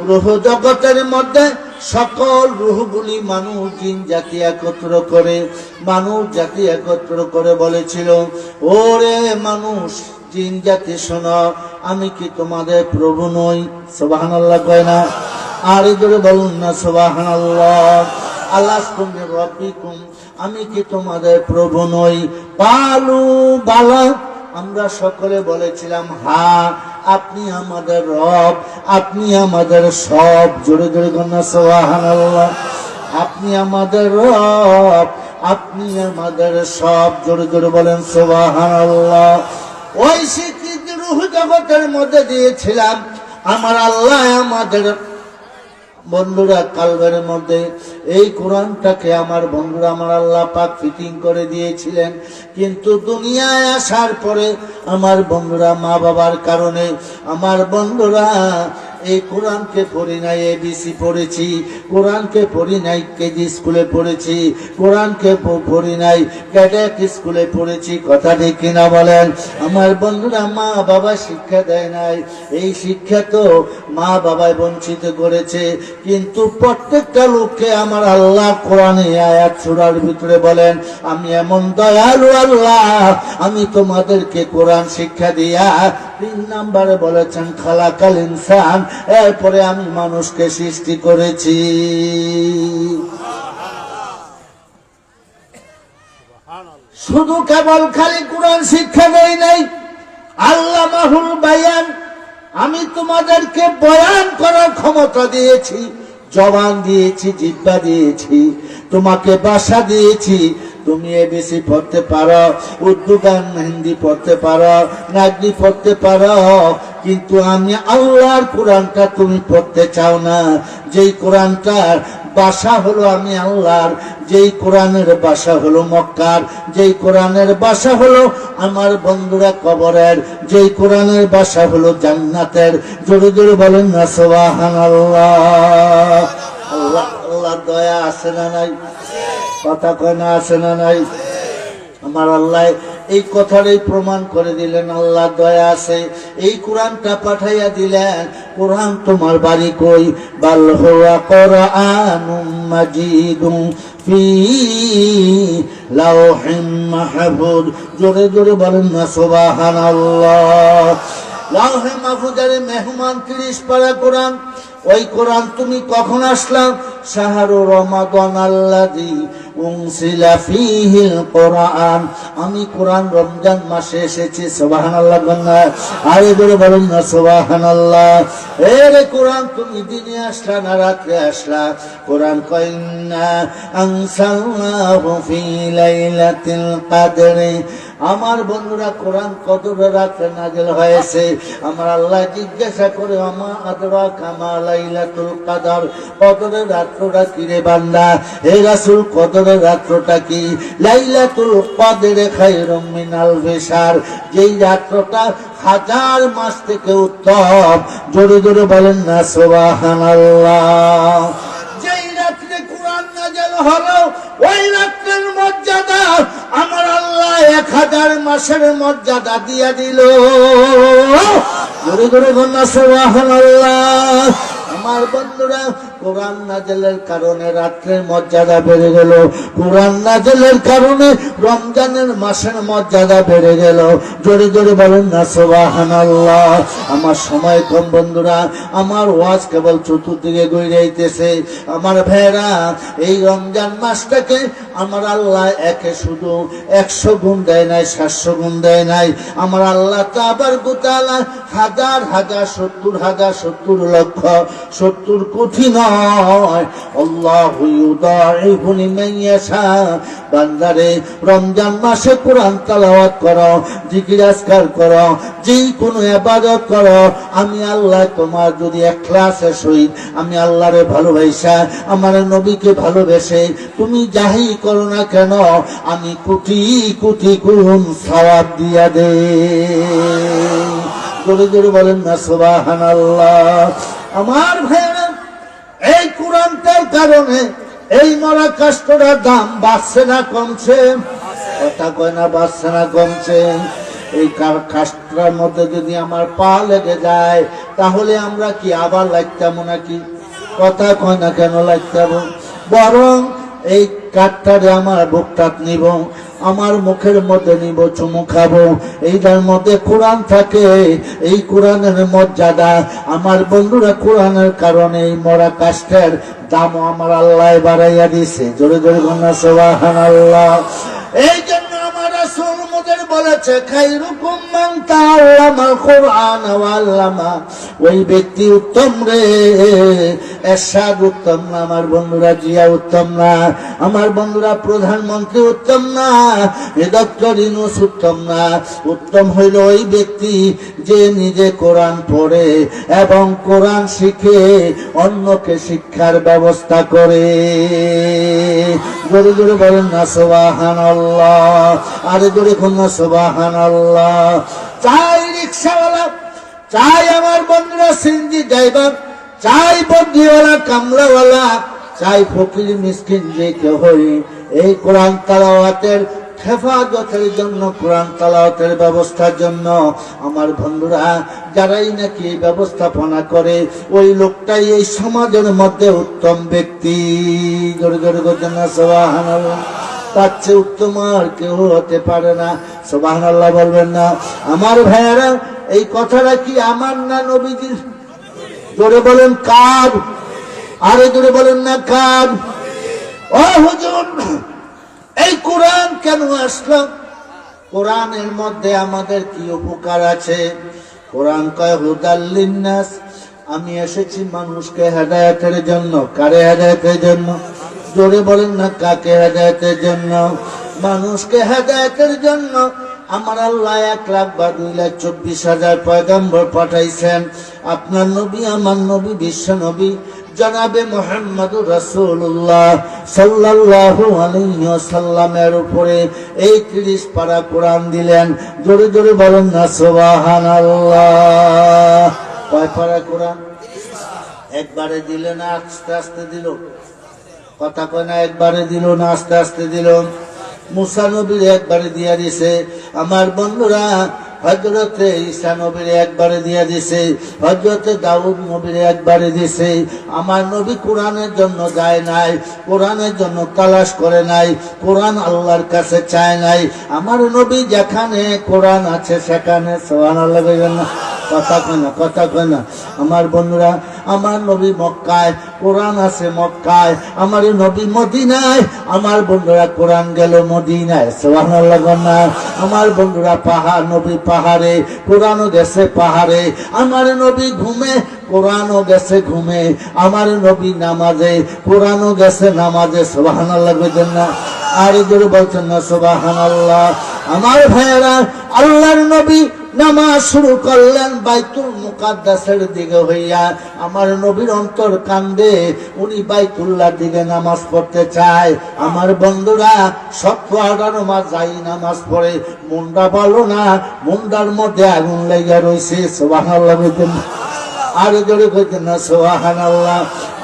রূহ জগতের মধ্যে সকল রূহগুলি মানুষ জিন জাতি একত্র করে বলেছিল, ওরে মানুষ জিন জাতি শোনো, আমি কি তোমাদের প্রভু নই? সুবহানাল্লাহ কয় না? আর জোরে বলুন না সুবহানাল্লাহ। আলাস্তু বিরাব্বিকুম, আমি কি তোমাদের প্রভু নই? কালু বালা, আমরা সকলে বলেছিলাম হ্যাঁ, আপনি আমাদের রব, আপনি আমাদের সব। জোরে জোরে কন্যা সুবহানাল্লাহ। আপনি আমাদের রব, আপনি আমাদের সব। জোরে জোরে বলেন সুবহানাল্লাহ। ওই স্বীকৃতি রূহ জগতের মধ্যে দিয়েছিলাম আমার আল্লাহ। আমাদের বন্ধুরা কালবের মধ্যে এই কোরআনটাকে আমার বন্ধুরা আমার আল্লাহ পাক ফিটিং করে দিয়েছিলেন। কিন্তু দুনিয়ায় আসার পরে আমার বন্ধুরা মা বাবার কারণে আমার বন্ধুরা এই কোরআনকে পড়ি নাই এবিসি পড়েছি, কোরআনকে পড়ি নাই কেজি স্কুলে পড়েছি, কোরআনকে পড়ি নাই ক্যাডেট স্কুলে পড়েছি। কথা ঠিক কিনা বলেন? আমার বন্ধুরা মা বাবা শিক্ষা দেয় নাই। এই শিক্ষা তো মা বাবায় বঞ্চিত করেছে। কিন্তু প্রত্যেকটা লোককে আমার আল্লাহ কোরআনে আয়াত সূরার ভিতরে বলেন, আমি এমন দয়ালু আল্লাহ, আমি তোমাদেরকে কোরআন শিক্ষা দিয়া 3 নম্বরে বলেছেন খালাকাল ইনসান, এরপরে আমি মানুষকে সৃষ্টি করেছি। শুধু কেবল খালি কোরআন শিক্ষা দেই নাই, আল্লামাহুল বায়ান, আমি তোমাদেরকে বয়ান করার ক্ষমতা দিয়েছি, জবান দিয়েছি, জিহ্বা দিয়েছি, তোমাকে ভাষা দিয়েছি। তুমি এবিসি পড়তে পারো, উর্দু গান হিন্দি পড়তে পারো, নাগরি পড়তে পারো, কিন্তু আমি আল্লাহর কোরআনটা তুমি পড়তে চাও না। যেই কোরআনটার ভাষা হলো আমি আল্লাহর, যেই কোরআনের ভাষা হলো মক্কার, যেই কোরআনের ভাষা হলো আমার বন্ধুরা কবরের, যেই কোরআনের ভাষা হলো জান্নাতের। জোরে জোরে বলেন না সুবহানাল্লাহ। আল্লাহর দয়া আছে না নাই? কথা কয় না আছে না নাই? আমার আল্লাহ এই কথাটাই প্রমাণ করে দিলেন আল্লাহ দয়া আছে। এই কোরআনটা পাঠাইয়া দিলেন। কোরআন তোমার বাড়ি কই? বাল হুয়া কুরআনুম মাজিদুম ফি লাওহিম মাহফুজ। জোরে জোরে বলেন না সুবহানাল্লাহ। লাওহে মাহফুজের মেহমান 30 পারা কোরআন। ওই কোরআন তুমি কখন আসলাম? শাহরু রমাদান আল্লাযী উনজিলা ফীহিল কোরআন, আমি কোরআন রমজান মাসে এসেছি। সুবহানাল্লাহ বলনা, আরে বলে বলেন না সুবহানাল্লাহ। এরে কোরআন তুমি দিনে আসলা না রাতে আসলা? কোরআন কইনা আনসালনাহু ফী লাইলাতিল কদরি। আমার বন্ধুরা কোরআন কদর রাতে নাযিল হয়েছে। আমার আল্লাহ জিজ্ঞাসা করে, আমা আদরাকা মা লাইলাতুল কদর, কদরের রাতটা কি রে বান্দা? হে রাসূল কদরের রাতটা কি? লাইলাতুল কদরে খায়রুম মিন আলফি শাহর, যেই রাতটা 1000 মাস থেকে উত্তম। জোরে জোরে বলেন না সুবহানাল্লাহ। যেই রাতে কোরআন নাযিল হলো ওই রাতের মর্যাদা আমার আল্লাহ 1000 মাসের মর্যাদা দিয়া দিল। জোরে জোরে বলেন না সুবহানাল্লাহ। আমার বন্ধুরা কোরআন নাযিলের কারণে রাত্রের মর্যাদা বেড়ে গেল, কোরআন নাযিলের কারণে রমজানের মাসের মর্যাদা বেড়ে গেল। জোরে জোরে বলেন না সুবহানাল্লাহ। আমার সময় কম বন্ধুরা, আমার ওয়াজ কেবল চতুর্দিকে গড়াইতেছে। আমার ভাইরা, এই রমজান মাসটাকে আমার আল্লাহ একে শুধু 100 গুণ দেয় নাই, 700 গুণ দেয় নাই। আমার আল্লাহ তাবারক ওয়া তাআলা হাজার হাজার 70,000 70 লক্ষ 70 কোটি নয় নয়। আল্লাহু ইউদাইফু লিমান ইয়াশা। বান্দারে রমজান মাসে কোরআন তেলাওয়াত করো, জিকির আজকার করো, যে কোনো ইবাদত করো, আমি আল্লাহ তোমার যদি ইখলাসের সহিত আমি আল্লাহরে ভালোবাসা আমার নবীকে ভালোবেসে তুমি যাই করো না কেন, আমি কোটি কোটি গুণ সওয়াব দিয়া দে। জোরে জোরে বলেন না সুবহানাল্লাহ। আমার ভাইরা, এই কোরআনটার কারণে এই মরা কাষ্টটার দাম বাড়ছে না কমছে? কথা কয় না, বাড়ছে না কমছে? এই কাষ্টটার মধ্যে যদি আমার পা লেগে যায় তাহলে আমরা কি আবার লাগতাম নাকি? কথা কয় না, কেন লাগতাম? বরং এই কাঠটারে আমার বুকটাত নিব, আমার মুখের মধ্যে নিব, চুমু খাবো। এইটার মধ্যে কোরআন থাকে, এই কোরআনের মর্যাদা আমার বন্ধুরা কোরআনের কারণে এই মরা কাষ্টের দামও আমার আল্লাহ বাড়াইয়া দিছে। জোরে জোরে বলনা সুবহানাল্লাহ। এই জন্য আমার রাসূল মোদের বলেছে, খায়রুকুম মান তাআল্লামাল কোরআন ওয়া আল্লামা। ওই ব্যক্তি উত্তম রে, এরশাদ উত্তম না আমার বন্ধুরা, জিয়া উত্তম না আমার বন্ধুরা, প্রধানমন্ত্রী উত্তম না, ডক্টর ইউনূস উত্তম না। উত্তম হইল ওই ব্যক্তি যে নিজে কোরআন পড়ে এবং কোরআন শিখে অন্যকে শিক্ষার ব্যবস্থা করে। জোরে জোরে বলেন না সুবহানাল্লাহ। আরে জোরে কোন না সুবহানাল্লাহ। চাই রিকশাওয়ালা, চাই আমার বন্ধুরা সিএনজি ড্রাইভার, চাই বন্দিওয়ালা, কামলাওয়ালা, চাই ফকির মিসকিন যে কেউ হই, এই কোরআন তেলাওয়াতের হেফাজতের জন্য, কোরআন তেলাওয়াতের ব্যবস্থার জন্য আমার বন্ধুরা যারাই নাকি এই ব্যবস্থাপনা করে ওই লোকটাই এই সমাজের মধ্যে উত্তম ব্যক্তি। জোরে জোরে বলেন না সুবহানাল্লাহ। তার চেয়ে উত্তম আর কেউ হতে পারে না। সুবহানাল্লাহ বলবেন না? আমার ভাইয়েরা, এই কথাটা কি আমার না নবীজির? জোরে বলেন কার? আরে জোরে বলেন না কার? ও হুজুর, এই কোরআন কেন আসলো? কোরআনের মধ্যে আমাদের কি উপকার আছে? কোরআন কয় হুদাল লিন্নাস, আমি এসেছি মানুষকে হেদায়েতের জন্য। কারে হেদায়েতের জন্য? জোরে বলেন না, কাকে হেদায়েতের জন্য? মানুষকে হেদায়েতের জন্য আমার আল্লাহ 1,02,24,000 পয়গম্বর পাঠাইছেন। আপনার নবী, আমার নবী, বিশ্ব নবী জনাবে মুহাম্মদুর রাসূলুল্লাহ সাল্লাল্লাহু আলাইহি ওয়াসাল্লামের উপরে এই 30 পারা কোরআন দিলেন। জোরে জোরে বলেন না সুবহানাল্লাহ। কয় পারা কোরআন? একবারে দিল না আস্তে আস্তে দিল? কথা কয় না, একবারে দিল না আস্তে আস্তে দিল? মুসা নবীর একবারে দিয়া দিছে আমার বন্ধুরা, হযরতে ঈসা নবীর একবারে দিয়া দিছে, হযরতে দাউদ নবীর একবারে দিছে। আমার নবী কোরআনের জন্য যায় নাই, কোরআনের জন্য তালাশ করে নাই, কোরআন আল্লাহর কাছে চায় নাই। আমার নবী যেখানে কোরআন আছে সেখানে, সুবহানাল্লাহ বলবেন না? কথা কয় না, কথা কয় না। আমার বন্ধুরা, আমার নবী মক্কায়, কোরআন আছে মক্কায়। আমার নবী মদিনায়, আমার বন্ধুরা কোরআন গেল মদিনায়। সুবহানাল্লাহ বলনা? আমার বন্ধুরা পাহাড়, নবী পাহাড়ে, কোরআনও গেছে পাহাড়ে। আমার নবী ঘুমে, কোরআনও গেছে ঘুমে। আমার নবী নামাজে, কোরআনও গেছে নামাজে। সুবহানাল্লাহ বলছেন না? আর জোরে বলছেন না সুবহানাল্লাহ? আমার ভাইয়েরা, আল্লাহর নবী নামাজ শুরু করলেন বাইতুল মুকাদ্দাসের দিকে হইয়া। আমার নবীর অন্তর কান্দে, উনি বাইতুল্লাহর দিকে নামাজ পড়তে চায়। আমার বন্ধুরা 17-18 মাস যাই নামাজ পড়ে, মুন্ডা বলো না, মুন্ডার মধ্যে আগুন লেগে রয়েছে। সুবহানাল্লাহ বলতেন? আর জোরে কইতেন না সুবহানাল্লাহ?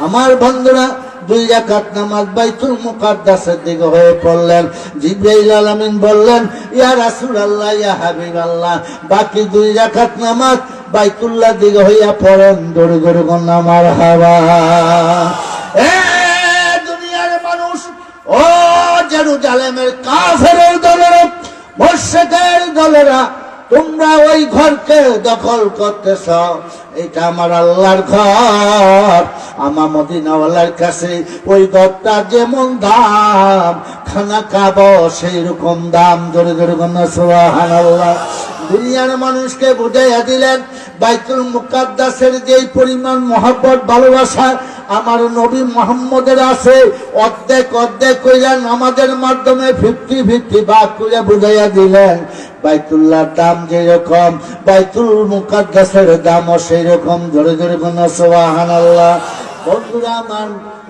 আমার বন্ধুরা 2 রাকাত নামাজ বাইতুল মুকাদ্দাসের দিকে হয়ে পড়লেন। জিবরাইল আলামিন বললেন, ইয়া রাসূলুল্লাহ, ইয়া হাবিবাল্লাহ, বাকি 2 রাকাত নামাজ বাইতুল্লাহ দিকে হইয়া পড়েন। দৌড়ে দৌড়ে কন্যা মারহাবা। এ দুনিয়ার মানুষ, ও জেরুজালেমের কাফেরের দলেরা, মুশরিকের দলেরা, তোমরা ওই ঘরকে দখল করতেছ। এটা আমার আল্লাহর ঘর। আমার মদিনাওয়ালার কাছে ওই ঘরটা যেমন দাম, খানা কাবা সেই রকম দাম। জোরে জোরে বলনা সুবহানাল্লাহ। দুনিয়ার মানুষকে বুঝাইয়া দিলেন বাইতুল মুকাদ্দাসের যেই পরিমাণ মহব্বত ভালোবাসা আমার নবী মুহাম্মদের আছে, অর্ধেক অর্ধেক কইরা নামাজের মাধ্যমে 50-50 ভাগ করে বুঝাইয়া দিলেন। বাইতুল্লাহর দাম যেরকম বাইতুল মুকাদ্দাসের দামও সেই রকম। জোরে জোরে বলুন সুবহানাল্লাহ। বন্ধুরা আমার,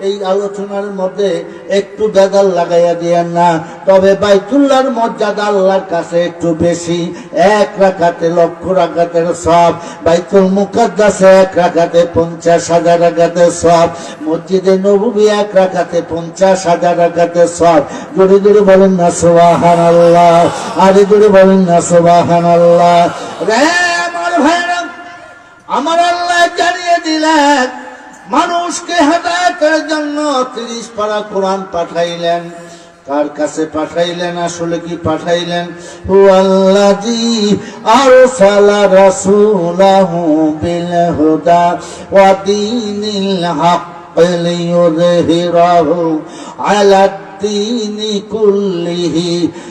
এই আলোচনার মধ্যে একটু বেদাল লাগাইয়া দিয়েন না, তবে বাইতুল্লাহর মর্যাদা আল্লাহর কাছে একটু বেশি। 1 রাকাতে 1,00,000 রাকাতের সব, বাইতুল মুকাদ্দাসে 1 রাকাতে 50,000 রাকাতের সব, মসজিদে নববী 1 রাকাতে 50,000 রাকাতের সব। জোরে জোরে বলেন না সুবহানাল্লাহ, আরে জোরে বলেন না সুবহানাল্লাহ। রে আমার ভাইরা, আমার আল্লাহ জানিয়ে দিলেন মানুষকে হেদায়েতের জন্য 30 পারা কোরআন পাঠাইলেন। কার কাছে পাঠাইলেন? আসলে কি পাঠাইলেন? হুয়াল্লাযী আরসালা রাসূলাহু বিল হুদা ওয়া দীনিল হক লিইয়ুযহিরাহু আলাদ দীনি কুল্লিহি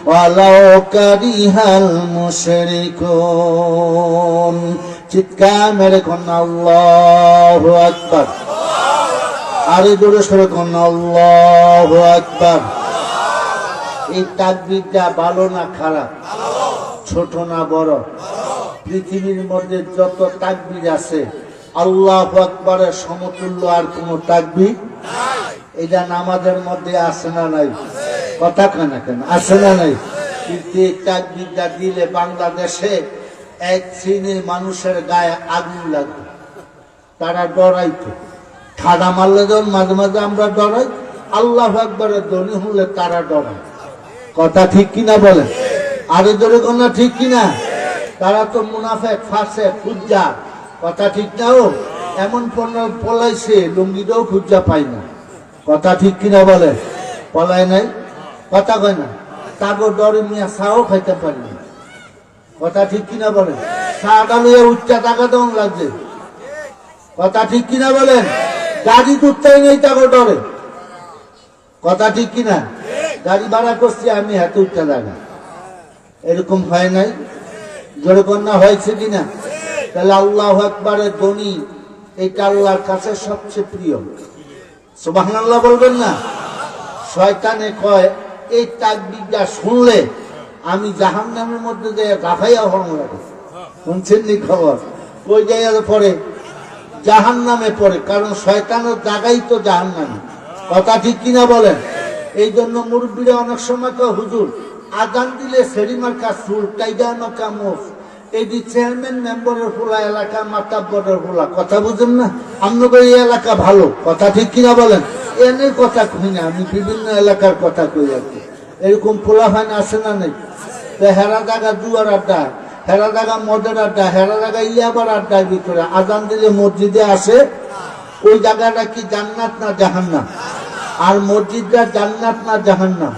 ওয়ালাউ কারিহাল মুশরিকুন। চিৎকার মেরে কোন আল্লাহু আকবার, আরে জোরে সরে কোন আল্লাহু আকবার। এই তাকবীরটা ভালো না খারাপ? ছোট না বড়? পৃথিবীর মধ্যে যত তাকবীর আছে আল্লাহু আকবারের সমতুল্য আর কোন তাকবীর নাই। এটা নামাজের মধ্যে আছে না নাই? কথা কেন কেন আছে না নাই? কিন্তু এই তাকবীরটা দিলে বাংলাদেশে 1 শ্রেণীর মানুষের গায়ে আগুন লাগবে, তারা ডরাইতো। ঠাডা মারলে যখন মাঝে মাঝে আমরা ডরাই, আল্লাহু আকবারের ধ্বনি হলে তারা ডরায়। কথা ঠিক কিনা বলেন? আরে জোরে কোন ঠিক কিনা? তারা তো মুনাফেক, ফাসেক, খুজ্জা। কথা ঠিক না? ও এমন পলাইছে লুঙ্গিটাও খুঁজা পাই না। কথা ঠিক কিনা বলে? পলায় নাই, কথা কয় না। তারপর ডরে মিয়া চাও খাইতে পারি না। কথা ঠিক কিনা বলেন? চাটা লইয়া উচ্চা টাকা দেওয়া লাগছে। কথা ঠিক কিনা বলেন? গাড়ি তুলতেই নেই তাকে ডরে। কথা ঠিক কিনা? গাড়ি ভাড়া করছি আমি, হাতে উচ্চা জায়গা। এরকম হয় নাই? জোরে কন্যা হয়েছে কিনা? তাহলে আল্লাহু আকবারের ধ্বনি এটা আল্লাহর কাছে সবচেয়ে প্রিয়। সুবহানাল্লাহ বলবেন না? শয়তানে কয় এই তাকবীরটা শুনলে আমি জাহান্নামের মধ্যে যে রাফাইয়া হরম লাগে। শুনছেন নি খবর? কই যাইয়া পরে? জাহান্নামে পড়ে, কারণ শয়তানের জায়গাই তো জাহান্নামে। কথা ঠিক কিনা বলেন? এই জন্য মুরব্বীরা অনেক সময় তো হুজুর আজান দিলে সেরিমার কাজ চুল টাইগানো কামস, এই যে চেয়ারম্যান মেম্বারের ফুলা এলাকা মাতাব্বরের ফুলা। কথা বুঝেন না? আপনাদের এই এলাকা ভালো। কথা ঠিক কিনা বলেন? এনে কথা কই না, আমি বিভিন্ন এলাকার কথা কই আর কি। এরকম পোলা হয় না, আসে না নেই? তো হেরা জায়গা জুয়ার আড্ডা, হেরা জায়গা মদের আড্ডা, হেরা জায়গা ইয়াবার আড্ডার ভিতরে আজান দিলে মসজিদে আসে। ওই জায়গাটা কি জান্নাত না জাহান্নাম? আর মসজিদটা জান্নাত না জাহান্নাম?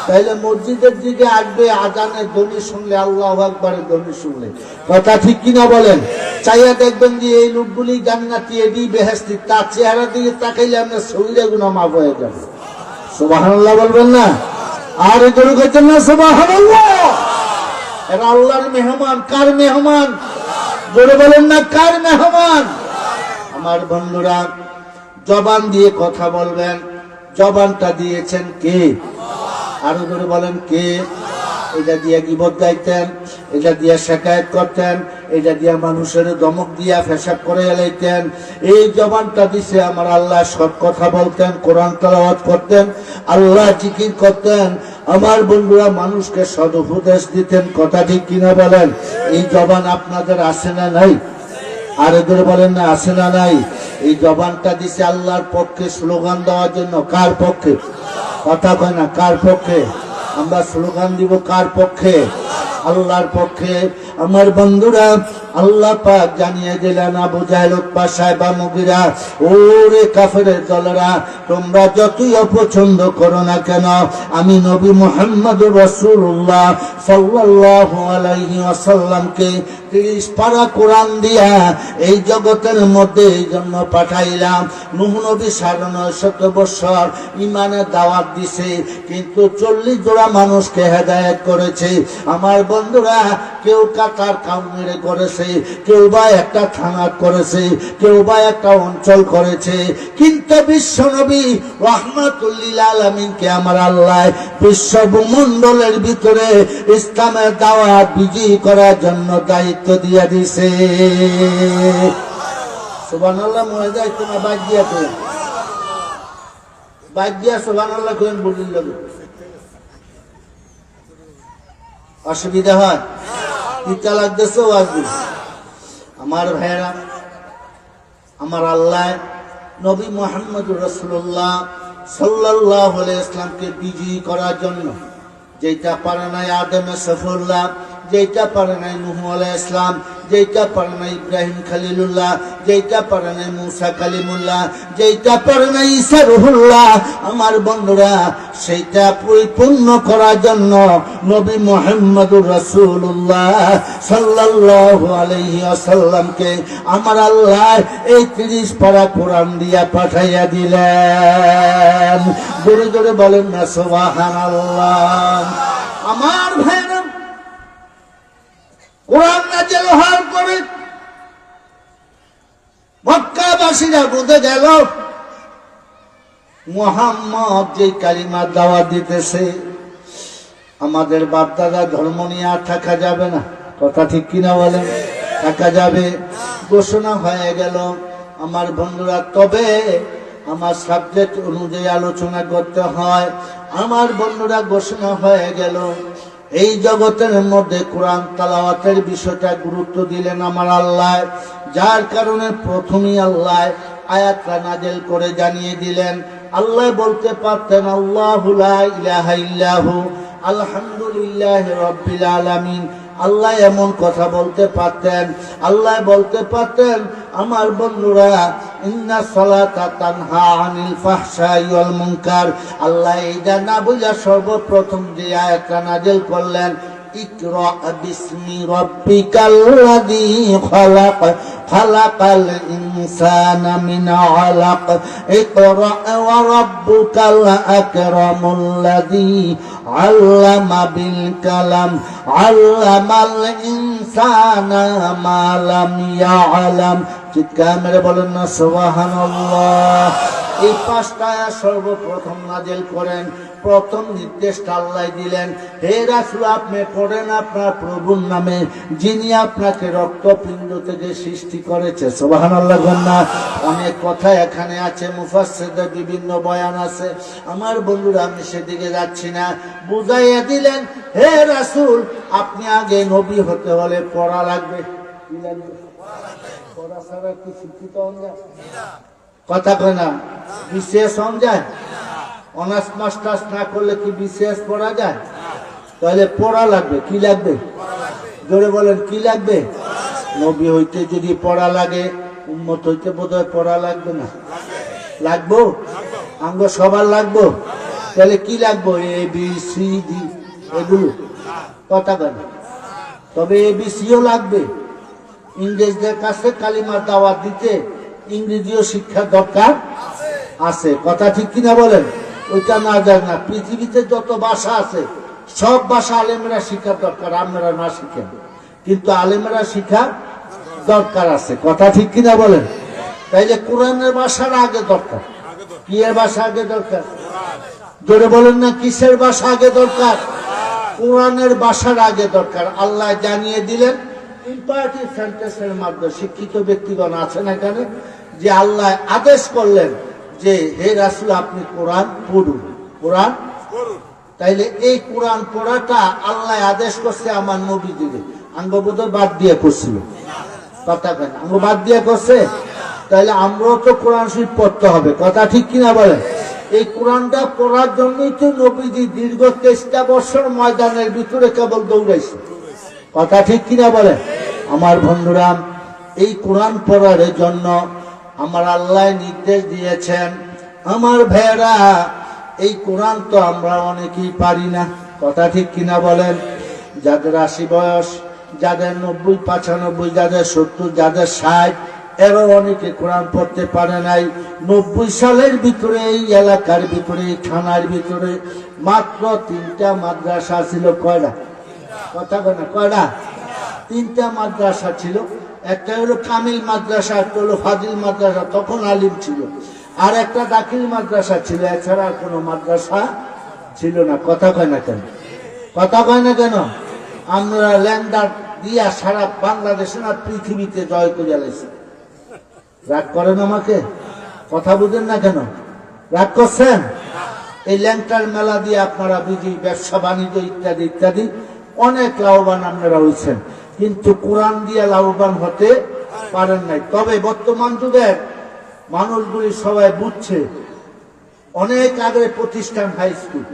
তাইলে মসজিদের দিকে আসবে আজানের ধ্বনি শুনলে, আল্লাহু আকবারের ধ্বনি শুনলে। কথা ঠিক কিনা বলেন? চাইয়া দেখবেন যে এই লোকগুলি জান্নাতি, এডি বেহেশতি। তার চেহারা দিকে তাকাইলে আপনার শরীরে গুনাহ মাফ হয়ে যাবে। সুবহানাল্লাহ বলবেন না? আর এই জোরে কইতেন না সুবহানাল্লাহ? এরা আল্লাহর মেহমান। কার মেহমান? জোরে বলেন না, কার মেহমান? আমার বন্ধুরা, জবান দিয়ে কথা বলবেন। জবানটা দিয়েছেন কে? আরো জোরে বলেন কে? এটা দিয়ে গীবত গাইতেন, এটা দিয়ে শিকায়েত করতেন, এটা দিয়ে মানুষের ধমক দিয়া পেশাব করে এলাইতেন। এই জবানটা দিছে আমার আল্লাহ। সৎ কথা বলতেন, কোরআন তেলাওয়াত করতেন, আল্লাহ জিকির করতেন। আমার বন্ধুরা মানুষকে সদ উপদেশ দিতেন। কথা ঠিক কিনা বলেন? এই জবান আপনাদের আছে না নাই? আরে ধরে বলেন না, আছে না নাই? এই জবানটা দিছে আল্লাহর পক্ষে স্লোগান দেওয়ার জন্য। কার পক্ষে? কথা কয় না, কার পক্ষে? আমরা স্লোগান দিব কার পক্ষে? আল্লাহর পক্ষে। আমার বন্ধুরা, আল্লাহ পাক জানিয়ে দিলেন আবু জাহেল, উতবা, সাইবা, মুগীরা, ওরে কাফেরের দলেরা, তোমরা যতই অপছন্দ করো না কেন, আমি নবী মুহাম্মদুর রাসূলুল্লাহ সাল্লাল্লাহু আলাইহি ওয়াসাল্লামকে 30 পারা কোরআন দিয়া এই জগতের মধ্যে এই জন্য পাঠাইলাম। নূহ নবী 950 বছর ঈমানের দাওয়াত দিছে, কিন্তু 40 জোড়া মানুষকে হেদায়েত করেছে। আমার বন্ধুরা, কেউ কাটার কাউন্টারে করেছে, কেউ বা একটা থানা করেছে, কেউ বা একটা অঞ্চল করেছে, কিন্তু বিশ্বনবী রাহমাতুল লিল আলামিনকে আমার আল্লাহ বিশ্বমণ্ডলের ভিতরে ইসলামের দাওয়াত বিজয়ী করার জন্য দায়িত্ব দিয়ে দিছে। সুবহানাল্লাহ। মনে যায় তোমার বাদ দিয়া তো বাদ দিয়া সুবহানাল্লাহ কোন বলিল লাগে অসুবিধা হয়? তিতা লাগতেছে ওয়াজগুলো। আমার ভাইরা, আমার আল্লাহ নবী মুহাম্মদুর রাসূলুল্লাহ সাল্লাল্লাহু আলাইহি ইসলামকে বিজয়ী করার জন্য যেটা পারে নাই আদম সফুল্লাহ, যেটা পারে নাই নূহ আলাইহিস সালাম, যেটা পারে নাই ইব্রাহিম খলিলুল্লাহ, যেটা পারে নাই মুসা কালিমুল্লাহ, যেটা পারে নাই ঈসা রূহুল্লাহ, আমার বন্ধুরা সেইটা পরিপূর্ণ করার জন্য নবী মুহাম্মদুর রাসূলুল্লাহ সাল্লাল্লাহু আলাইহি ওয়াসাল্লামকে আমার আল্লাহ এই 30 পারা কোরআন দিয়া পাঠাইয়া দিলেন। জোরে জোরে বলেন না সুবহানাল্লাহ। আমার ভাইরা, কোরআন নাযিল হওয়ার পরে মক্কাবাসীরা বুঝে গেল মুহাম্মদ যে কালিমার দাওয়াত দিতেছে, আমাদের বাপদাদা ধর্ম নিয়ে আর থাকা যাবে না। কথা ঠিক কিনা বলেন? থাকা যাবে। ঘোষণা হয়ে গেল। আমার বন্ধুরা, তবে আমার সাবজেক্ট অনুযায়ী আলোচনা করতে হয়। আমার বন্ধুরা, ঘোষণা হয়ে গেল এই জগতের মধ্যে কোরআন তেলাওয়াতের বিষয়টা গুরুত্ব দিলেন আমার আল্লাহ, যার কারণে প্রথমেই আল্লাহ আয়াতটা নাযিল করে জানিয়ে দিলেন। আল্লাহ বলতে পারতেন আল্লাহু লা ইলাহা ইল্লাহু আলহামদুলিল্লাহি রাব্বিল আলামিন। আল্লাহ এমন কথা বলতে পারতেন। আল্লাহ বলতে পারতেন আমার বন্ধুরা ইন্না সালাতা তানহা আনিল ফাহশাই ওয়াল মুনকার। আল্লাহ এইটা না বলে সর্বপ্রথম যে আয়াতটা নাযিল করলেন, ইকরা বিসমি রাব্বিকাল্লাযী খালাক খালাকাল ইনসানা মিন আলাক ইকরা ওয়া রাব্বুকাল আকরামুল্লাযী আল্লামা বিল কালাম আল্লামাল ইনসানা মা লাম ইয়ালাম। চিৎকার মেরে বলেন না সুবহানাল্লাহ। এই 5টা আয়াত সর্বপ্রথম নাযিল করেন। প্রথম নির্দেশটা আল্লাহ দিলেন, হে রাসূল আপনি পড়েন আপনার প্রভুর নামে যিনি আপনাকে রক্তপিণ্ড থেকে সৃষ্টি করেছে। সুবহানাল্লাহ। গন্না অনেক কথা এখানে আছে, মুফাসসিরদের বিভিন্ন বয়ান আছে। আমার বন্ধুরা, আমি সেদিকে যাচ্ছি না। বুঝাইয়া দিলেন, হে রাসূল আপনি আগে নবী হতে হলে পড়া লাগবে। কি লাগবে? পড়া ছাড়া কি শিক্ষিত হন যায়? কথা কয় না? বিশেষ হন যায়? অনার্স মাস্টার্স না করলে কি বিশেষ পড়া যায়? তাহলে পড়া লাগবে। কি লাগবে? জোরে বলেন, কি লাগবে? নবী হইতে যদি পড়া লাগে, উম্মত হইতে বোধহয় পড়া লাগবে না? লাগবো? আঙ্গ সবার লাগবো। তাহলে কি লাগবো? ABCD এগুলো। কথা কয় না? তবে ABCও লাগবে। ইংরেজদের কাছে কালিমার দাওয়াত দিতে ইংরেজিও শিক্ষা দরকার আছে। কথা ঠিক কিনা বলেন? ওইটা না যায় না। পৃথিবীতে যত ভাষা আছে সব ভাষা আলেমেরা শিক্ষার দরকার, আমরা না শিখেন, কিন্তু আলেমেরা শিক্ষার দরকার আছে। কথা ঠিক কিনা বলেন? তাইলে কোরআনের ভাষার আগে দরকার। কি এর ভাষা আগে দরকার? জোরে বলেন না, কিসের ভাষা আগে দরকার? কোরআনের ভাষার আগে দরকার। আল্লাহ জানিয়ে দিলেন ইম্পারেটিভ সেন্টেন্সের মাধ্যমে। শিক্ষিত ব্যক্তিগণ আছেন এখানে, যে আল্লাহ আদেশ করলেন যে হে রাসূল আপনি কোরআন পড়ুন, কোরআন পড়ুন। তাইলে এই কোরআন পড়াটা আল্লাহ আদেশ করছে আমার নবী দিকে। আঙ্গবোধ বাদ দিয়ে করছিল। কথা কেন? আঙ্গ বাদ দিয়ে করছে। তাইলে আমরাও তো কোরআন শরীফ পড়তে হবে। কথা ঠিক কিনা বলেন? এই কোরআনটা পড়ার জন্যই তো নবীজি দীর্ঘ 23টা বছর ময়দানের ভিতরে কেবল দৌড়াইছে। কথা ঠিক কিনা বলেন? আমার বন্ধুরা, এই কোরআন পড়ার জন্য আমার আল্লাহ নির্দেশ দিয়েছেন। আমার ভাইরা, এই কোরআন তো আমরা অনেকেই পারি না। কথা ঠিক কিনা বলেন? যাদের 80 বয়স, যাদের 90, 95, যাদের 70, যাদের 60, এরও অনেকে কোরআন পড়তে পারে নাই। 90 সালের ভিতরে এই এলাকার ভিতরে, এই থানার ভিতরে মাত্র 3টা মাদ্রাসা ছিল। কয়টা? কথা বলে কয়টা? তিনটা মাদ্রাসা ছিল, একটা হলো কামিল মাদ্রাসা, একটা হলো ফাজিল মাদ্রাসা, তখন আলিম ছিল, আর একটা দাখিল মাদ্রাসা ছিল, এছাড়া আর কোনো মাদ্রাসা ছিল না। কথা কয় না কেন? কথা কয় না কেন? আমরা ল্যান্ডার দিয়া সারা বাংলাদেশে না পৃথিবীতে জয় করে লাইছি। রাগ করেন আমাকে? কথা বুঝেন না কেন? রাগ করছেন? এই ল্যাংটার মেলা দিয়ে আপনারা বুঝি ব্যবসা বাণিজ্য ইত্যাদি ইত্যাদি অনেক লাভবান আপনারা হয়েছেন, কিন্তু কোরআন দিয়ে লাভবান হতে পারেন নাই। তবে বর্তমান যুগের মানুষগুলি সবাই বুঝছে, অনেক আগে প্রতিষ্ঠান হাই স্কুল